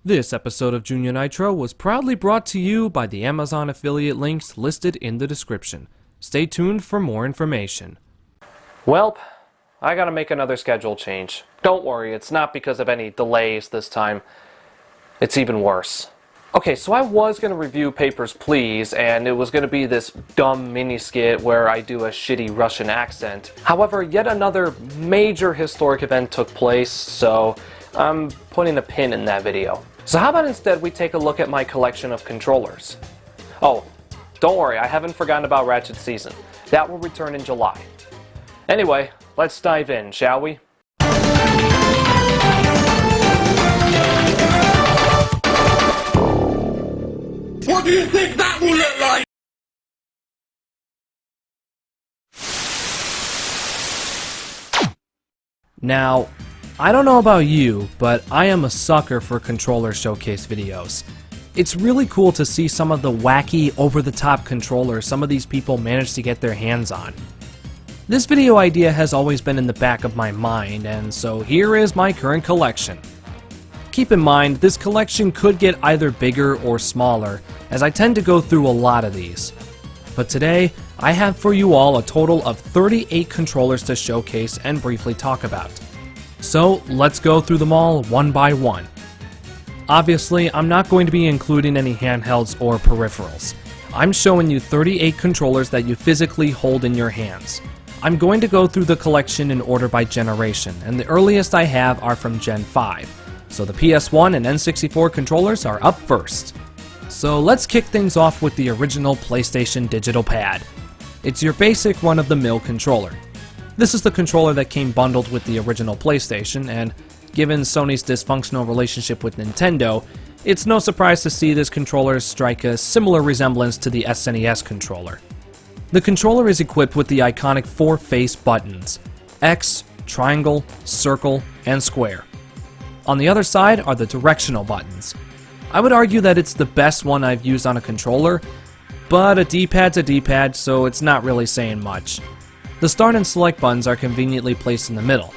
This episode of JuniorNitro was proudly brought to you by the Amazon affiliate links listed in the description. Stay tuned for more information. Welp, I gotta make another schedule change. Don't worry, it's not because of any delays this time. It's even worse. Okay, so I was gonna review Papers, Please, and it was gonna be this dumb mini-skit where I do a shitty Russian accent. However, yet another major historic event took place, so I'm putting a pin in that video. So how about instead we take a look at my collection of controllers? Oh, don't worry, I haven't forgotten about Ratchet Season. That will return in July. Anyway, let's dive in, shall we? What do you think that will look like? Now, I don't know about you, but I am a sucker for controller showcase videos. It's really cool to see some of the wacky, over-the-top controllers some of these people manage to get their hands on. This video idea has always been in the back of my mind, and so here is my current collection. Keep in mind, this collection could get either bigger or smaller, as I tend to go through a lot of these. But today, I have for you all a total of 38 controllers to showcase and briefly talk about. So let's go through them all one by one. Obviously, I'm not going to be including any handhelds or peripherals. I'm showing you 38 controllers that you physically hold in your hands. I'm going to go through the collection in order by generation, and the earliest I have are from Gen 5. So the PS1 and N64 controllers are up first. So let's kick things off with the original PlayStation Digital Pad. It's your basic run-of-the-mill controller. This is the controller that came bundled with the original PlayStation, and given Sony's dysfunctional relationship with Nintendo, it's no surprise to see this controller strike a similar resemblance to the SNES controller. The controller is equipped with the iconic 4 face buttons: X, triangle, circle, and square. On the other side are the directional buttons. I would argue that it's the best one I've used on a controller, but a D-pad's a D-pad, so it's not really saying much. The start and select buttons are conveniently placed in the middle.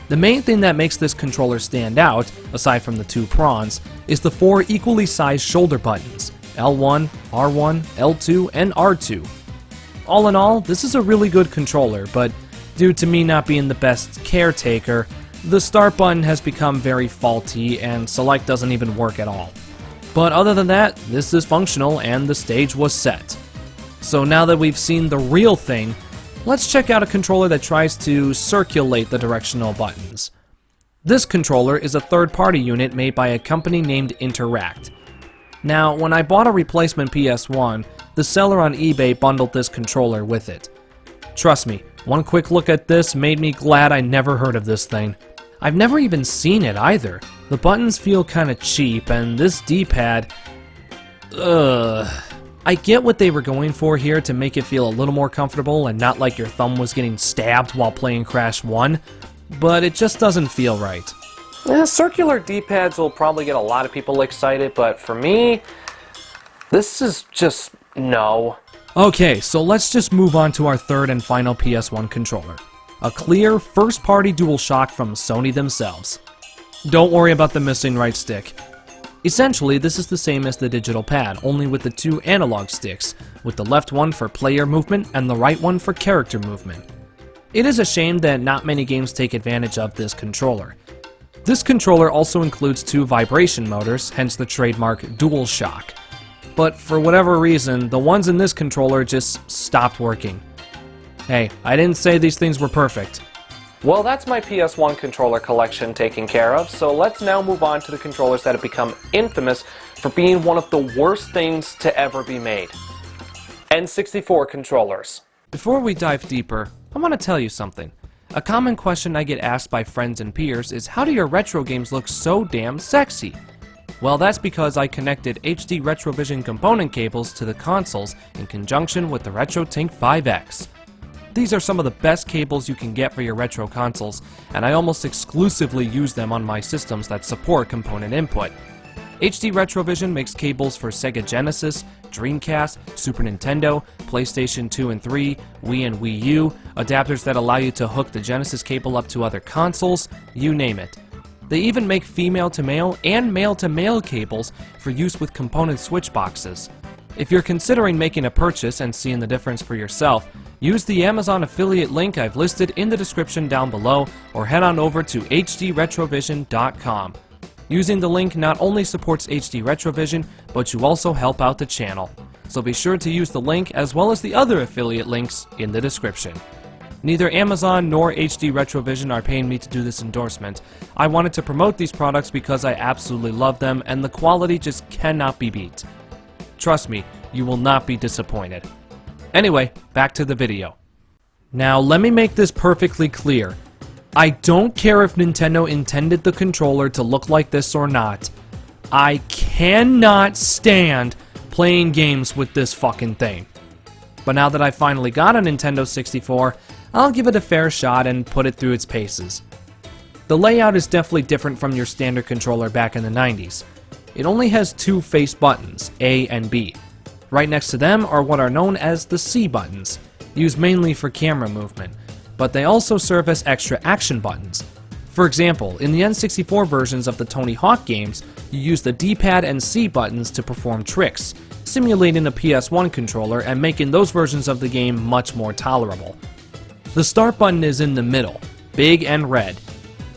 The main thing that makes this controller stand out, aside from the 2 prongs, is the 4 equally sized shoulder buttons: L1, R1, L2, and R2. All in all, this is a really good controller, but due to me not being the best caretaker, the start button has become very faulty and select doesn't even work at all. But other than that, this is functional and the stage was set. So now that we've seen the real thing, let's check out a controller that tries to circulate the directional buttons. This controller is a third-party unit made by a company named Interact. Now, when I bought a replacement PS1, the seller on eBay bundled this controller with it. Trust me, one quick look at this made me glad I never heard of this thing. I've never even seen it either. The buttons feel kinda cheap, and this D-pad... I get what they were going for here to make it feel a little more comfortable and not like your thumb was getting stabbed while playing Crash 1, but it just doesn't feel right. Circular D-pads will probably get a lot of people excited, but for me, this is just no. Okay, so let's just move on to our third and final PS1 controller. A clear, first-party DualShock from Sony themselves. Don't worry about the missing right stick. Essentially, this is the same as the digital pad, only with the 2 analog sticks, with the left one for player movement and the right one for character movement. It is a shame that not many games take advantage of this controller. This controller also includes 2 vibration motors, hence the trademark DualShock. But for whatever reason, the ones in this controller just stopped working. Hey, I didn't say these things were perfect. Well, that's my PS1 controller collection taken care of, so let's now move on to the controllers that have become infamous for being one of the worst things to ever be made. N64 controllers. Before we dive deeper, I want to tell you something. A common question I get asked by friends and peers is, how do your retro games look so damn sexy? Well, that's because I connected HD Retrovision component cables to the consoles in conjunction with the RetroTink 5X. These are some of the best cables you can get for your retro consoles, and I almost exclusively use them on my systems that support component input. HD Retrovision makes cables for Sega Genesis, Dreamcast, Super Nintendo, PlayStation 2 and 3, Wii and Wii U, adapters that allow you to hook the Genesis cable up to other consoles, you name it. They even make female-to-male and male-to-male cables for use with component switch boxes. If you're considering making a purchase and seeing the difference for yourself, use the Amazon affiliate link I've listed in the description down below, or head on over to hdretrovision.com. Using the link not only supports HD Retrovision, but you also help out the channel. So be sure to use the link as well as the other affiliate links in the description. Neither Amazon nor HD Retrovision are paying me to do this endorsement. I wanted to promote these products because I absolutely love them and the quality just cannot be beat. Trust me, you will not be disappointed. Anyway, back to the video. Now let me make this perfectly clear. I don't care if Nintendo intended the controller to look like this or not. I cannot stand playing games with this fucking thing. But now that I finally got a Nintendo 64, I'll give it a fair shot and put it through its paces. The layout is definitely different from your standard controller back in the 90s. It only has two face buttons, A and B. Right next to them are what are known as the C buttons, used mainly for camera movement, but they also serve as extra action buttons. For example, in the N64 versions of the Tony Hawk games, you use the D-pad and C buttons to perform tricks, simulating a PS1 controller and making those versions of the game much more tolerable. The start button is in the middle, big and red.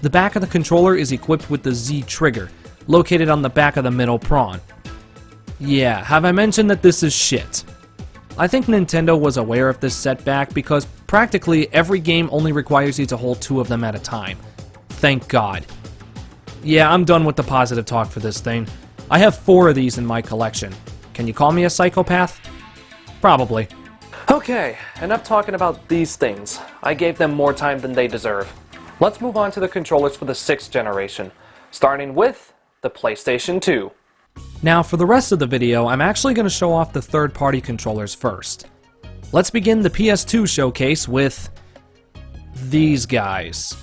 The back of the controller is equipped with the Z trigger, located on the back of the middle prong. Yeah, have I mentioned that this is shit? I think Nintendo was aware of this setback because practically every game only requires you to hold two of them at a time. Thank God. Yeah, I'm done with the positive talk for this thing. I have 4 of these in my collection. Can you call me a psychopath? Probably. Okay, enough talking about these things. I gave them more time than they deserve. Let's move on to the controllers for the 6th generation, starting with the PlayStation 2. Now, for the rest of the video, I'm actually going to show off the third-party controllers first. Let's begin the PS2 showcase with these guys.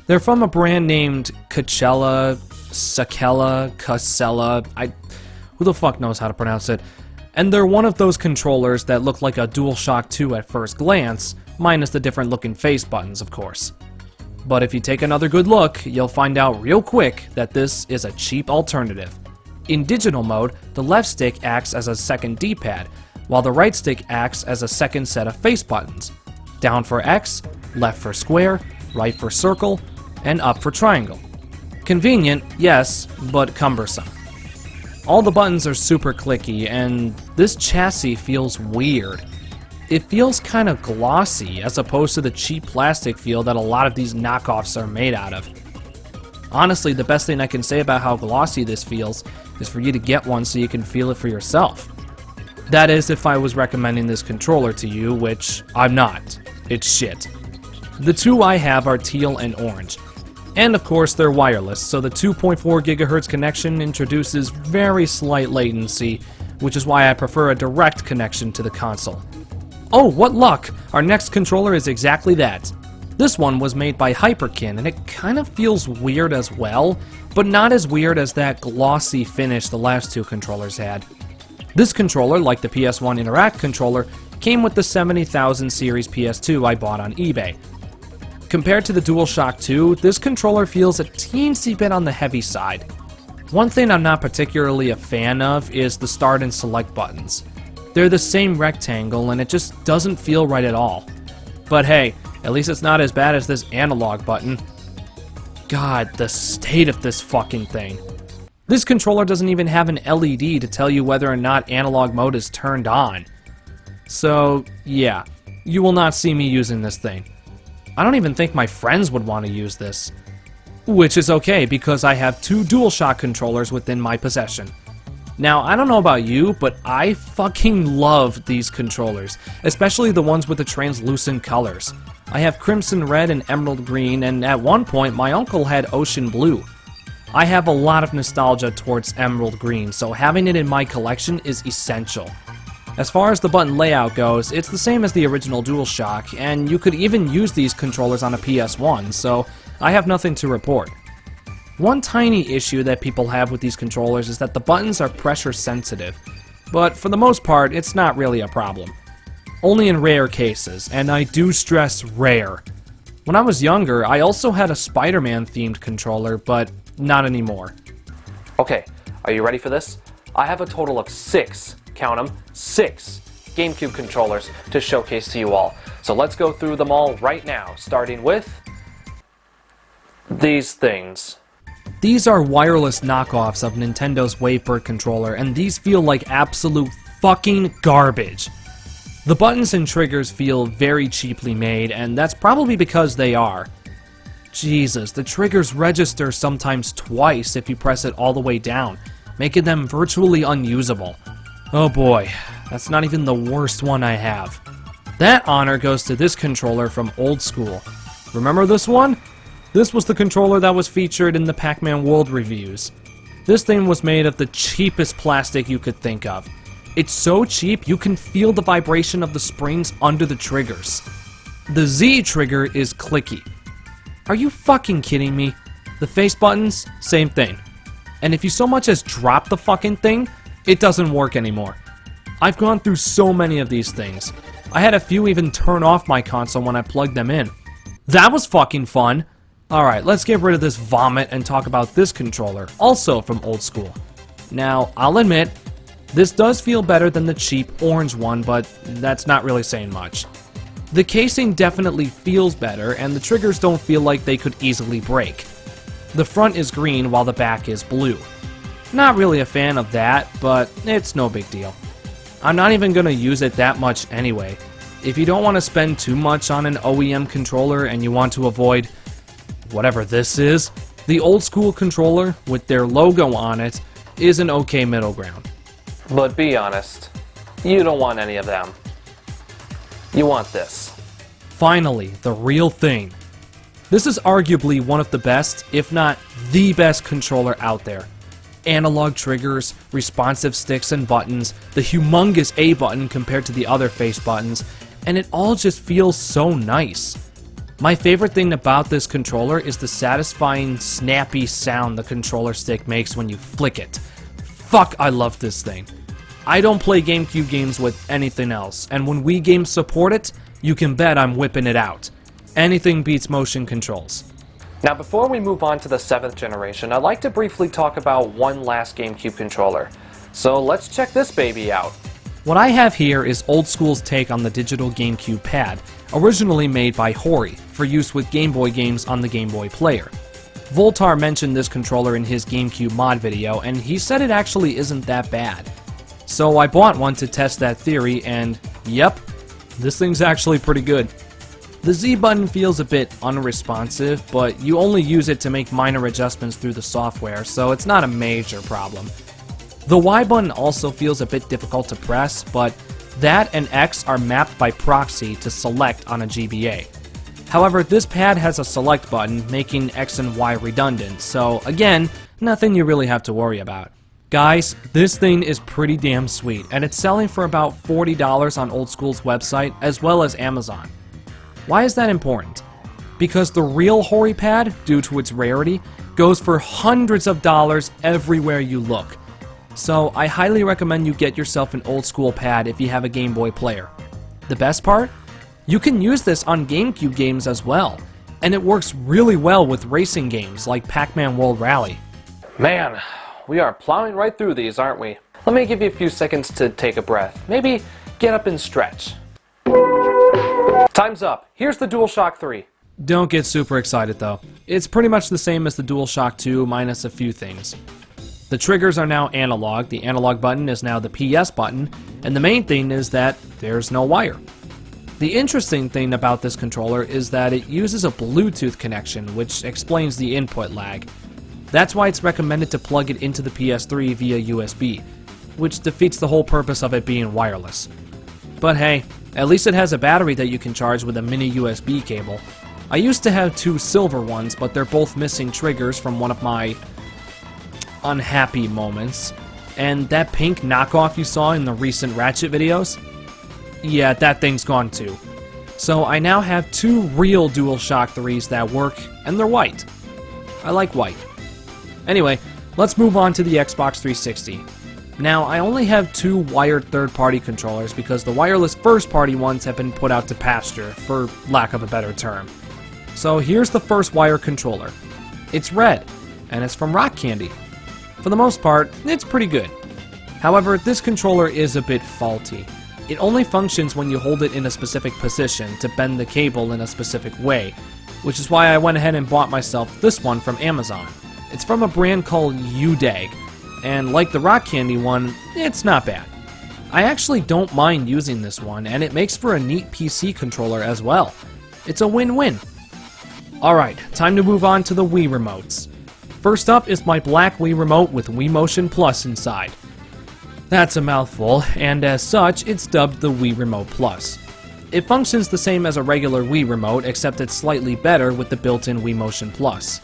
They're from a brand named Casella, who the fuck knows how to pronounce it? And they're one of those controllers that look like a DualShock 2 at first glance, minus the different looking face buttons, of course. But if you take another good look, you'll find out real quick that this is a cheap alternative. In digital mode, the left stick acts as a second D-pad, while the right stick acts as a second set of face buttons. Down for X, left for square, right for circle, and up for triangle. Convenient, yes, but cumbersome. All the buttons are super clicky, and this chassis feels weird. It feels kind of glossy, as opposed to the cheap plastic feel that a lot of these knockoffs are made out of. Honestly, the best thing I can say about how glossy this feels is for you to get one so you can feel it for yourself. That is, if I was recommending this controller to you, which I'm not. It's shit. The 2 I have are teal and orange. And of course, they're wireless, so the 2.4 GHz connection introduces very slight latency, which is why I prefer a direct connection to the console. Oh, what luck! Our next controller is exactly that. This one was made by Hyperkin, and it kind of feels weird as well, but not as weird as that glossy finish the last 2 controllers had. This controller, like the PS1 Interact controller, came with the 70,000 series PS2 I bought on eBay. Compared to the DualShock 2, this controller feels a teensy bit on the heavy side. One thing I'm not particularly a fan of is the start and select buttons. They're the same rectangle and it just doesn't feel right at all. But hey, at least it's not as bad as this analog button. God, the state of this fucking thing. This controller doesn't even have an LED to tell you whether or not analog mode is turned on. So, yeah, you will not see me using this thing. I don't even think my friends would want to use this. Which is okay, because I have 2 DualShock controllers within my possession. Now, I don't know about you, but I fucking love these controllers, especially the ones with the translucent colors. I have Crimson Red and Emerald Green, and at one point, my uncle had Ocean Blue. I have a lot of nostalgia towards Emerald Green, so having it in my collection is essential. As far as the button layout goes, it's the same as the original DualShock, and you could even use these controllers on a PS1, so I have nothing to report. One tiny issue that people have with these controllers is that the buttons are pressure sensitive, but for the most part, it's not really a problem. Only in rare cases, and I do stress rare. When I was younger, I also had a Spider-Man themed controller, but not anymore. Okay, are you ready for this? I have a total of 6, count them, 6 GameCube controllers to showcase to you all. So let's go through them all right now, starting with these things. These are wireless knockoffs of Nintendo's Wavebird controller, and these feel like absolute fucking garbage. The buttons and triggers feel very cheaply made, and that's probably because they are. Jesus, the triggers register sometimes twice if you press it all the way down, making them virtually unusable. Oh boy, that's not even the worst one I have. That honor goes to this controller from Old School. Remember this one? This was the controller that was featured in the Pac-Man World reviews. This thing was made of the cheapest plastic you could think of. It's so cheap you can feel the vibration of the springs under the triggers. The Z trigger is clicky. Are you fucking kidding me? The face buttons, same thing. And if you so much as drop the fucking thing, it doesn't work anymore. I've gone through so many of these things. I had a few even turn off my console when I plugged them in. That was fucking fun. Alright, let's get rid of this vomit and talk about this controller, also from Old School. Now, I'll admit, this does feel better than the cheap orange one, but that's not really saying much. The casing definitely feels better, and the triggers don't feel like they could easily break. The front is green while the back is blue. Not really a fan of that, but it's no big deal. I'm not even going to use it that much anyway. If you don't want to spend too much on an OEM controller and you want to avoid whatever this is, the Old School controller with their logo on it is an okay middle ground. But be honest, you don't want any of them. You want this. Finally, the real thing. This is arguably one of the best, if not the best controller out there. Analog triggers, responsive sticks and buttons, the humongous A button compared to the other face buttons, and it all just feels so nice. My favorite thing about this controller is the satisfying, snappy sound the controller stick makes when you flick it. Fuck, I love this thing. I don't play GameCube games with anything else, and when Wii games support it, you can bet I'm whipping it out. Anything beats motion controls. Now before we move on to the 7th generation, I'd like to briefly talk about one last GameCube controller. So let's check this baby out. What I have here is Old School's take on the digital Gamecube Pad, originally made by Hori, for use with Game Boy games on the Game Boy Player. Voltar mentioned this controller in his GameCube mod video, and he said it actually isn't that bad. So I bought one to test that theory, and yep, this thing's actually pretty good. The Z button feels a bit unresponsive, but you only use it to make minor adjustments through the software, so it's not a major problem. The Y button also feels a bit difficult to press, but that and X are mapped by proxy to select on a GBA. However, this pad has a select button, making X and Y redundant, so again, nothing you really have to worry about. Guys, this thing is pretty damn sweet, and it's selling for about $40 on Old School's website, as well as Amazon. Why is that important? Because the real Hori pad, due to its rarity, goes for hundreds of dollars everywhere you look. So I highly recommend you get yourself an Old School pad if you have a Game Boy player. The best part? You can use this on GameCube games as well, and it works really well with racing games like Pac-Man World Rally. Man, we are plowing right through these, aren't we? Let me give you a few seconds to take a breath. Maybe get up and stretch. Time's up. Here's the DualShock 3. Don't get super excited though. It's pretty much the same as the DualShock 2 minus a few things. The triggers are now analog, the analog button is now the PS button, and the main thing is that there's no wire. The interesting thing about this controller is that it uses a Bluetooth connection, which explains the input lag. That's why it's recommended to plug it into the PS3 via USB, which defeats the whole purpose of it being wireless. But hey, at least it has a battery that you can charge with a mini USB cable. I used to have two silver ones, but they're both missing triggers from one of my unhappy moments. And that pink knockoff you saw in the recent Ratchet videos? Yeah, that thing's gone too. So I now have two real DualShock 3s that work, and they're white. I like white. Anyway, let's move on to the Xbox 360. Now, I only have two wired third-party controllers because the wireless first-party ones have been put out to pasture, for lack of a better term. So here's the first wire controller. It's red, and it's from Rock Candy. For the most part, it's pretty good. However, this controller is a bit faulty. It only functions when you hold it in a specific position to bend the cable in a specific way, which is why I went ahead and bought myself this one from Amazon. It's from a brand called UDAG, and like the Rock Candy one, it's not bad. I actually don't mind using this one, and it makes for a neat PC controller as well. It's a win-win. Alright, time to move on to the Wii Remotes. First up is my black Wii Remote with Wii Motion Plus inside. That's a mouthful, and as such, it's dubbed the Wii Remote Plus. It functions the same as a regular Wii Remote, except it's slightly better with the built-in Wii Motion Plus.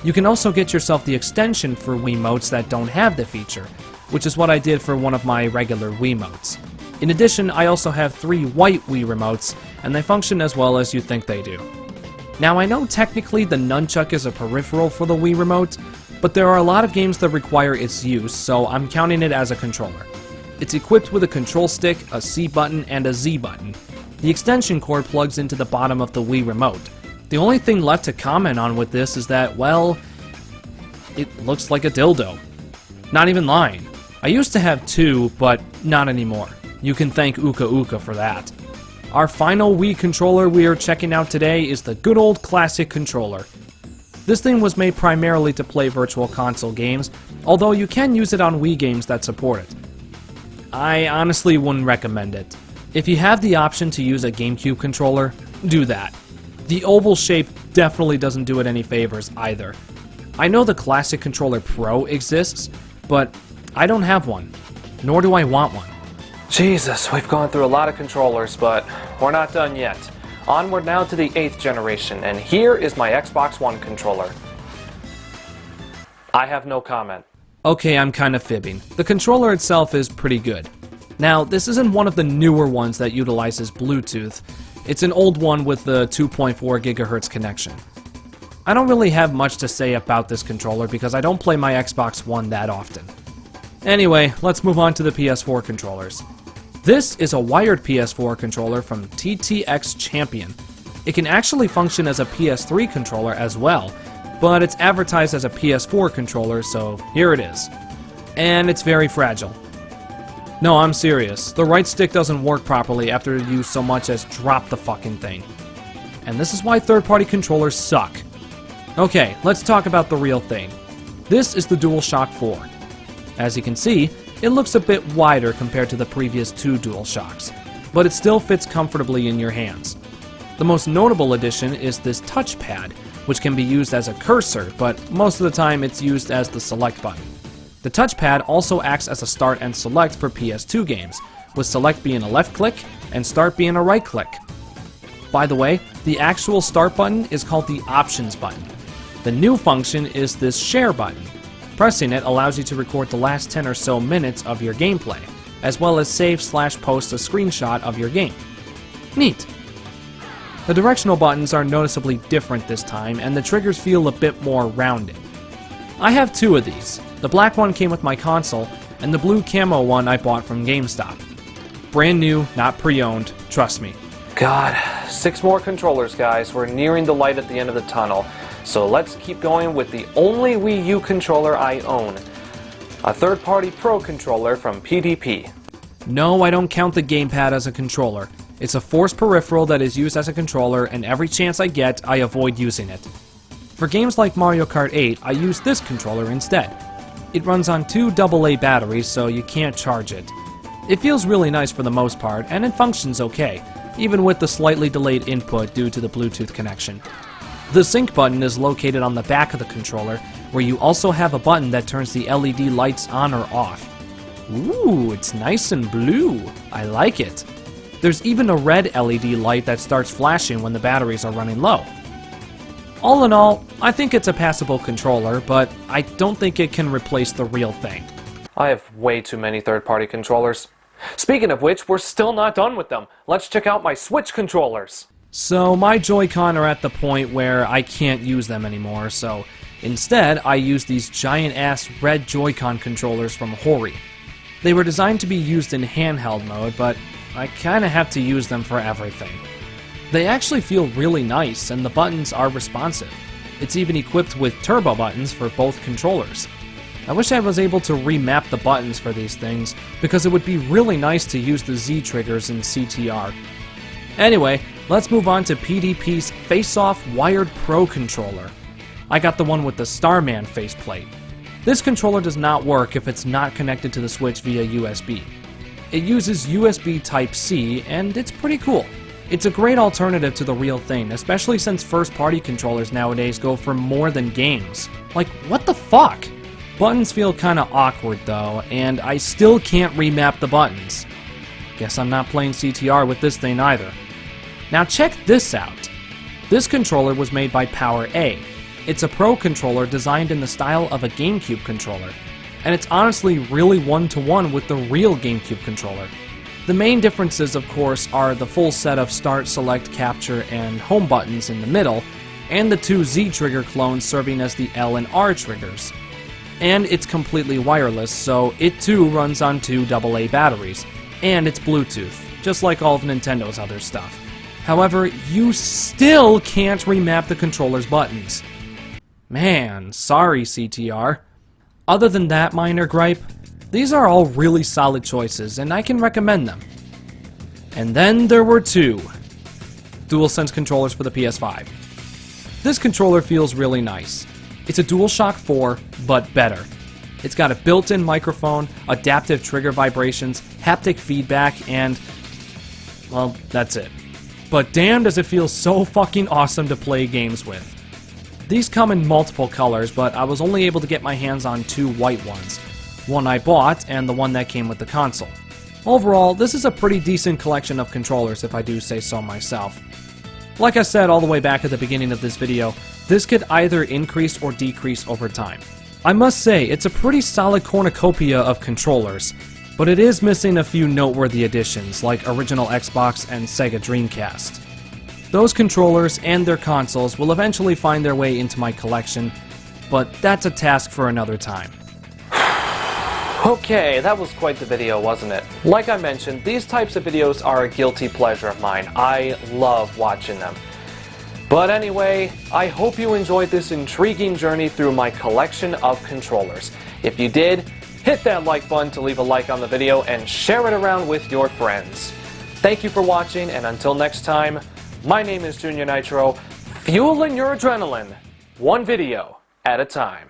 You can also get yourself the extension for Wiimotes that don't have the feature, which is what I did for one of my regular Wiimotes. In addition, I also have 3 white Wii Remotes, and they function as well as you think they do. Now, I know technically the nunchuck is a peripheral for the Wii Remote, but there are a lot of games that require its use, so I'm counting it as a controller. It's equipped with a control stick, a C button, and a Z button. The extension cord plugs into the bottom of the Wii Remote. The only thing left to comment on with this is that, well, it looks like a dildo. Not even lying. I used to have 2, but not anymore. You can thank Uka Uka for that. Our final Wii controller we are checking out today is the good old classic controller. This thing was made primarily to play Virtual Console games, although you can use it on Wii games that support it. I honestly wouldn't recommend it. If you have the option to use a Gamecube controller, do that. The oval shape definitely doesn't do it any favors either. I know the Classic Controller Pro exists, but I don't have one, nor do I want one. Jesus, we've gone through a lot of controllers, but we're not done yet. Onward now to the 8th generation, and here is my Xbox One controller. I have no comment. Okay, I'm kind of fibbing. The controller itself is pretty good. Now, this isn't one of the newer ones that utilizes Bluetooth. It's an old one with the 2.4 GHz connection. I don't really have much to say about this controller because I don't play my Xbox One that often. Anyway, let's move on to the Ps4 controllers. This is a wired Ps4 controller from TTX Champion. It can actually function as a PS3 controller as well, but it's advertised as a Ps4 controller, so here it is. And it's very fragile. No, I'm serious. The right stick doesn't work properly after you so much as drop the fucking thing. And this is why third-party controllers suck. Okay, let's talk about the real thing. This is the DualShock 4. As you can see, it looks a bit wider compared to the previous 2 DualShocks, but it still fits comfortably in your hands. The most notable addition is this touchpad, which can be used as a cursor, but most of the time it's used as the select button. The touchpad also acts as a start and select for PS2 games, with select being a left click and start being a right click. By the way, the actual start button is called the options button. The new function is this share button. Pressing it allows you to record the last 10 or so minutes of your gameplay, as well as save/post a screenshot of your game. Neat. The directional buttons are noticeably different this time, and the triggers feel a bit more rounded. I have 2 of these. The black one came with my console, and the blue camo one I bought from GameStop. Brand new, not pre-owned, trust me. God, 6 more controllers, guys. We're nearing the light at the end of the tunnel. So let's keep going with the only Wii U controller I own. A third-party Pro controller from PDP. No, I don't count the gamepad as a controller. It's a forced peripheral that is used as a controller, and every chance I get, I avoid using it. For games like Mario Kart 8, I use this controller instead. It runs on 2 AA batteries, so you can't charge it. It feels really nice for the most part, and it functions okay, even with the slightly delayed input due to the Bluetooth connection. The sync button is located on the back of the controller, where you also have a button that turns the LED lights on or off. Ooh, it's nice and blue. I like it. There's even a red LED light that starts flashing when the batteries are running low. All in all, I think it's a passable controller, but I don't think it can replace the real thing. I have way too many third-party controllers. Speaking of which, we're still not done with them. Let's check out my Switch controllers. So my Joy-Con are at the point where I can't use them anymore, so instead I use these giant-ass red Joy-Con controllers from Hori. They were designed to be used in handheld mode, but I kinda have to use them for everything. They actually feel really nice, and the buttons are responsive. It's even equipped with turbo buttons for both controllers. I wish I was able to remap the buttons for these things, because it would be really nice to use the Z triggers in CTR. Anyway, let's move on to PDP's Face-Off Wired Pro Controller. I got the one with the Starman faceplate. This controller does not work if it's not connected to the Switch via USB. It uses USB Type-C, and it's pretty cool. It's a great alternative to the real thing, especially since first-party controllers nowadays go for more than games. Like, what the fuck? Buttons feel kinda awkward though, and I still can't remap the buttons. Guess I'm not playing CTR with this thing either. Now check this out. This controller was made by PowerA. It's a pro controller designed in the style of a Gamecube controller, and it's honestly really one-to-one with the real Gamecube controller. The main differences, of course, are the full set of Start, Select, Capture, and Home buttons in the middle, and the two Z trigger clones serving as the L and R triggers. And it's completely wireless, so it too runs on two AA batteries, and it's Bluetooth, just like all of Nintendo's other stuff. However, you still can't remap the controller's buttons. Man, sorry CTR. Other than that minor gripe, these are all really solid choices, and I can recommend them. And then there were two DualSense controllers for the PS5. This controller feels really nice. It's a DualShock 4, but better. It's got a built-in microphone, adaptive trigger vibrations, haptic feedback, and... well, that's it. But damn does it feel so fucking awesome to play games with. These come in multiple colors, but I was only able to get my hands on two white ones. One I bought, and the one that came with the console. Overall, this is a pretty decent collection of controllers if I do say so myself. Like I said all the way back at the beginning of this video, this could either increase or decrease over time. I must say, it's a pretty solid cornucopia of controllers, but it is missing a few noteworthy additions, like original Xbox and Sega Dreamcast. Those controllers and their consoles will eventually find their way into my collection, but that's a task for another time. Okay, that was quite the video, wasn't it? Like I mentioned, these types of videos are a guilty pleasure of mine. I love watching them. But anyway, I hope you enjoyed this intriguing journey through my collection of controllers. If you did, hit that like button to leave a like on the video and share it around with your friends. Thank you for watching, and until next time, my name is JuniorNitro, fueling your adrenaline, one video at a time.